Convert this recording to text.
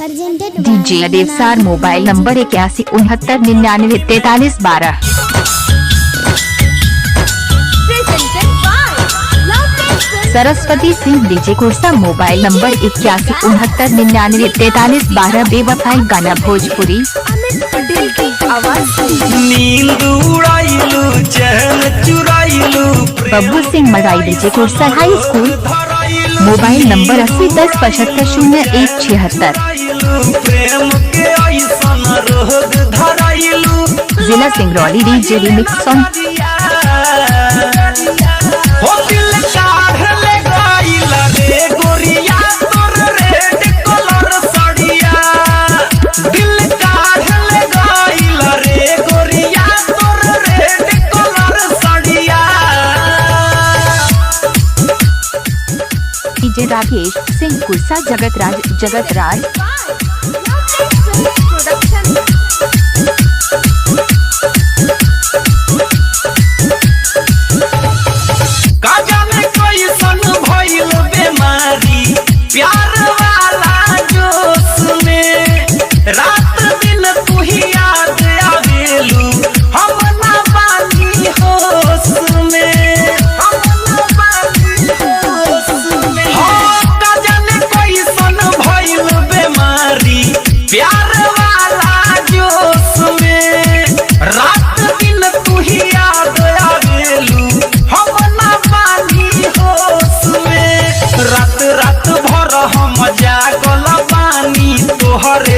DJ Devsar mobile number 8169994312। Saraswati Singh DJ Kursa mobile number 8169994312। बेवफाई गाना भोजपुरी। नींद उड़ाइलू चैन चुराइलू बब्बू सिंह मराई डीजे कुर्सा हाई स्कूल मोबाइल नंबर 8010750176। प्रेम के ऐसन रोग धराइलू जिला सिंगरौली डीजे रिमिक्स सॉन्ग। हो दिल काढ़ ले गइला रे गोरिया तोर रेड कलर साड़िया दिल काढ़ ले गइला रे गोरिया तोर रेड कलर साड़िया। डीजे राकेश सिंह कुर्सा जगतराज। प्यार वाला जोश में रात दिन तू ही याद आवेलू हम ना बानी होश में का जाने कैसन भइल बेमारी प्यार वाला जोश में रात दिन तू ही याद आवेलू हम ना बानी होश में रात रात भर हम जागल बानी तोहरे